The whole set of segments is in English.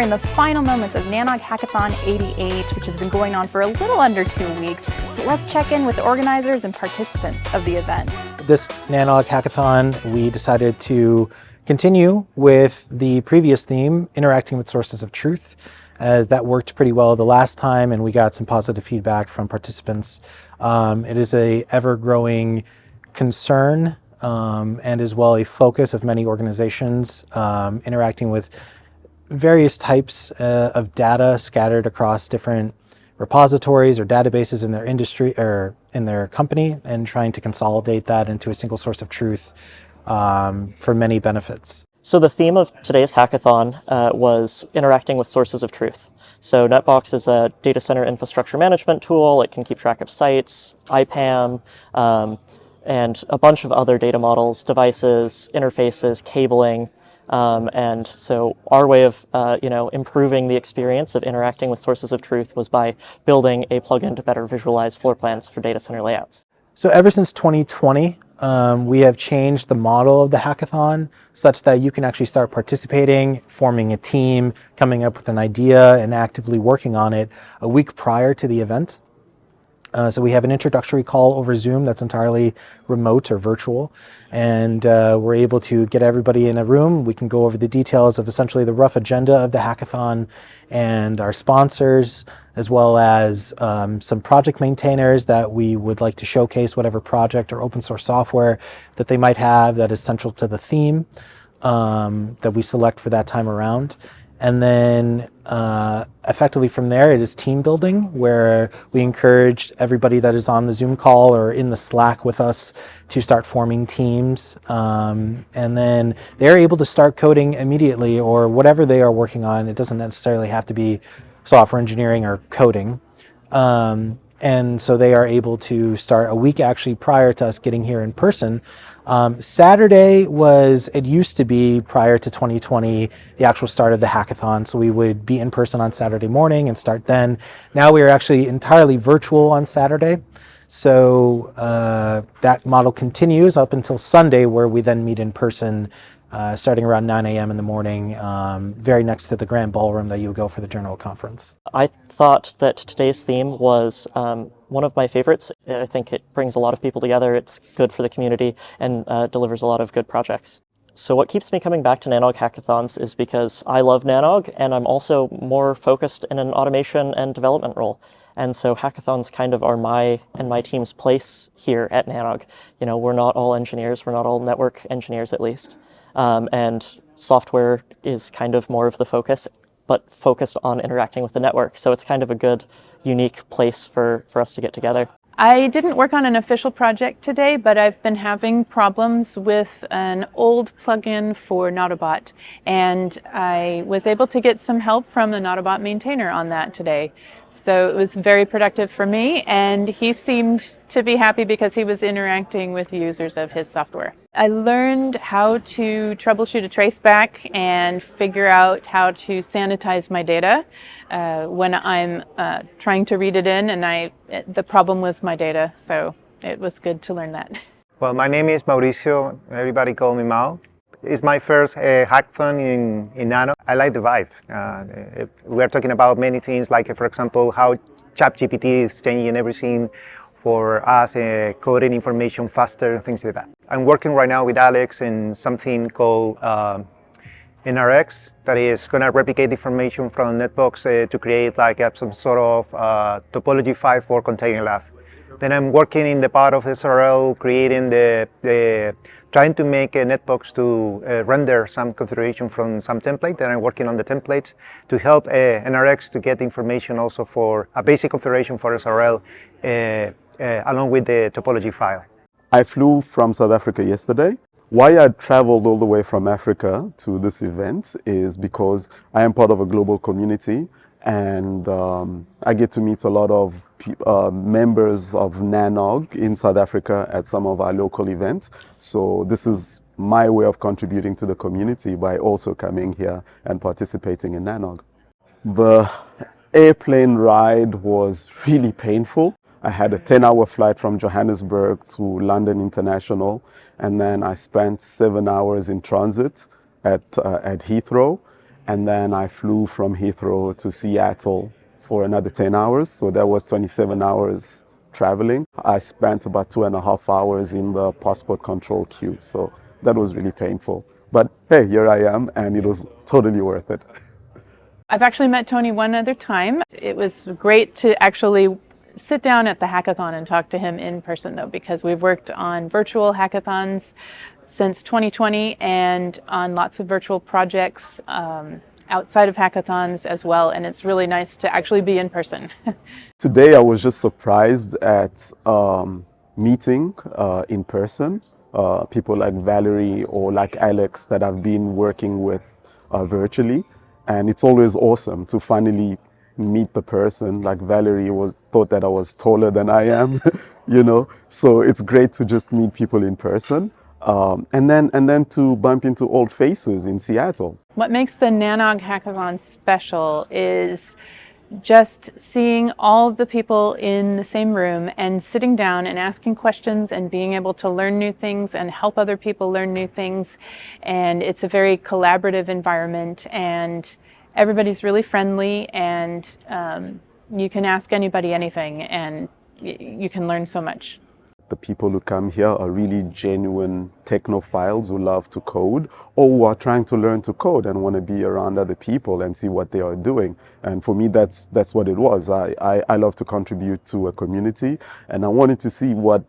are in the final moments of Nanog Hackathon 88, which has been going on for a little under 2 weeks. So let's check in with the organizers and participants of the event. This Nanog Hackathon, we decided to continue with the previous theme, interacting with sources of truth, as that worked pretty well the last time and we got some positive feedback from participants. It is a ever-growing concern and as well a focus of many organizations interacting with various types of data scattered across different repositories or databases in their industry or in their company, and trying to consolidate that into a single source of truth for many benefits. So the theme of today's hackathon was interacting with sources of truth. So NetBox is a data center infrastructure management tool. It can keep track of sites, IPAM, and a bunch of other data models, devices, interfaces, cabling. And so our way of improving the experience of interacting with sources of truth was by building a plugin to better visualize floor plans for data center layouts. So ever since 2020, we have changed the model of the hackathon such that you can actually start participating, forming a team, coming up with an idea, and actively working on it a week prior to the event. So we have an introductory call over Zoom that's entirely remote or virtual, and we're able to get everybody in a room. We can go over the details of essentially the rough agenda of the hackathon and our sponsors, as well as some project maintainers that we would like to showcase whatever project or open source software that they might have that is central to the theme that we select for that time around. And then effectively from there, it is team building, where we encourage everybody that is on the Zoom call or in the Slack with us to start forming teams. And then they're able to start coding immediately, or whatever they are working on. It doesn't necessarily have to be software engineering or coding. And so they are able to start a week actually prior to us getting here in person. Saturday it used to be prior to 2020, the actual start of the hackathon. So we would be in person on Saturday morning and start then. Now we are actually entirely virtual on Saturday. So that model continues up until Sunday, where we then meet in person starting around 9 a.m. in the morning, very next to the grand ballroom that you would go for the Journal Conference. I thought that today's theme was one of my favorites. I think it brings a lot of people together. It's good for the community and delivers a lot of good projects. So what keeps me coming back to Nanog Hackathons is because I love Nanog, and I'm also more focused in an automation and development role. And so hackathons kind of are my and my team's place here at Nanog. You know, we're not all engineers, we're not all network engineers at least. And software is kind of more of the focus, but focused on interacting with the network. So it's kind of a good, unique place for us to get together. I didn't work on an official project today, but I've been having problems with an old plugin for Nautobot, and I was able to get some help from the Nautobot maintainer on that today. So it was very productive for me, and he seemed to be happy because he was interacting with users of his software. I learned how to troubleshoot a traceback and figure out how to sanitize my data when I'm trying to read it in, and the problem was my data, so it was good to learn that. Well, my name is Mauricio. Everybody call me Mao. It's my first hackathon in Nano. I like the vibe. We're talking about many things, like, for example, how ChatGPT is changing everything for us, coding information faster, and things like that. I'm working right now with Alex in something called NRX, that is going to replicate information from Netbox to create like some sort of topology file for Container Lab. Then I'm working in the part of SRL, creating trying to make a Netbox to render some configuration from some template. Then I'm working on the templates to help NRX to get information also for a basic configuration for SRL along with the topology file. I flew from South Africa yesterday. Why I traveled all the way from Africa to this event is because I am part of a global community, and I get to meet a lot of members of Nanog in South Africa at some of our local events. So this is my way of contributing to the community by also coming here and participating in Nanog. The airplane ride was really painful. I had a 10-hour flight from Johannesburg to London International, and then I spent 7 hours in transit at Heathrow. and then I flew from Heathrow to Seattle for another 10 hours. So that was 27 hours traveling. I spent about 2.5 hours in the passport control queue. So that was really painful. But hey, here I am, and it was totally worth it. I've actually met Tony one other time. It was great to actually sit down at the hackathon and talk to him in person, though, because we've worked on virtual hackathons since 2020 and on lots of virtual projects outside of hackathons as well, and it's really nice to actually be in person. Today I was just surprised at meeting in person people like Valerie or like Alex that I've been working with virtually, and it's always awesome to finally meet the person. Like Valerie thought that I was taller than I am, you know. So it's great to just meet people in person, and then to bump into old faces in Seattle. What makes the NANOG Hackathon special is just seeing all of the people in the same room and sitting down and asking questions and being able to learn new things and help other people learn new things. And it's a very collaborative environment, and everybody's really friendly, and you can ask anybody anything, and you can learn so much. The people who come here are really genuine technophiles who love to code, or who are trying to learn to code and want to be around other people and see what they are doing. And for me, that's what it was. I love to contribute to a community, and I wanted to see what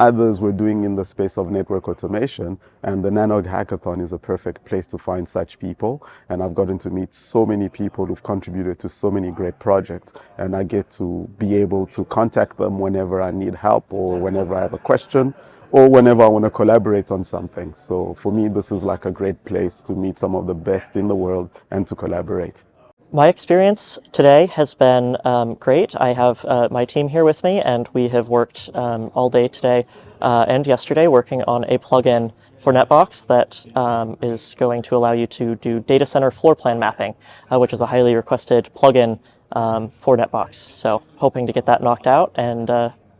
others were doing in the space of network automation, and the NANOG Hackathon is a perfect place to find such people. And I've gotten to meet so many people who've contributed to so many great projects, and I get to be able to contact them whenever I need help, or whenever I have a question, or whenever I want to collaborate on something. So for me, this is like a great place to meet some of the best in the world and to collaborate. My experience today has been great. I have my team here with me, and we have worked all day today and yesterday working on a plugin for NetBox that is going to allow you to do data center floor plan mapping, which is a highly requested plugin for NetBox. So hoping to get that knocked out and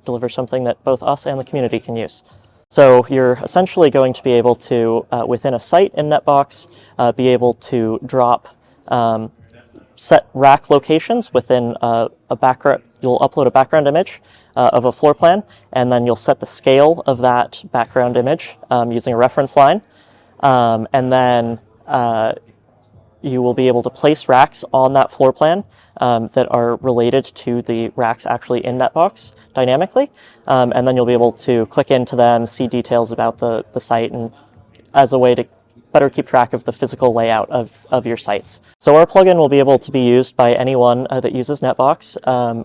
deliver something that both us and the community can use. So you're essentially going to be able to, within a site in NetBox, be able to drop set rack locations within a background. You'll upload a background image of a floor plan, and then you'll set the scale of that background image using a reference line, and then you will be able to place racks on that floor plan that are related to the racks actually in NetBox dynamically, and then you'll be able to click into them, see details about the site, and as a way to better keep track of the physical layout of your sites. So our plugin will be able to be used by anyone that uses NetBox,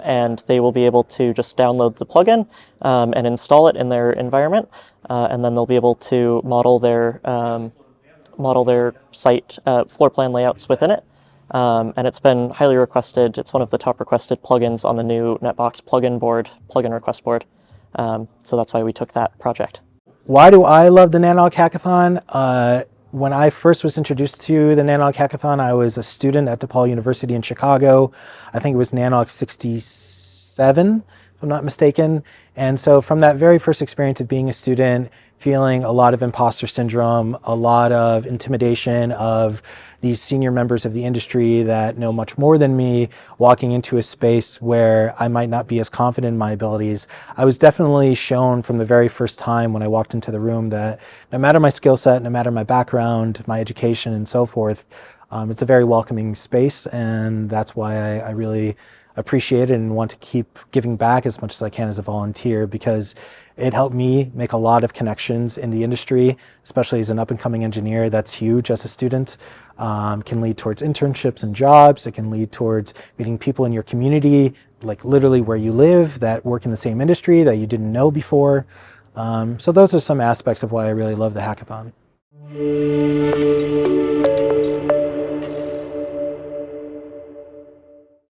and they will be able to just download the plugin and install it in their environment, and then they'll be able to model their site floor plan layouts within it. And it's been highly requested. It's one of the top requested plugins on the new NetBox plugin request board. So that's why we took that project. Why do I love the NANOG Hackathon? When I first was introduced to the NANOG Hackathon, I was a student at DePaul University in Chicago. I think it was NANOG 67, if I'm not mistaken. And so from that very first experience of being a student, feeling a lot of imposter syndrome, a lot of intimidation of these senior members of the industry that know much more than me, walking into a space where I might not be as confident in my abilities, I was definitely shown from the very first time when I walked into the room that no matter my skill set, no matter my background, my education, and so forth, it's a very welcoming space, and that's why I really appreciate it and want to keep giving back as much as I can as a volunteer, because it helped me make a lot of connections in the industry, especially as an up-and-coming engineer. That's huge as a student. Can lead towards internships and jobs. It can lead towards meeting people in your community, like literally where you live, that work in the same industry that you didn't know before. So those are some aspects of why I really love the hackathon.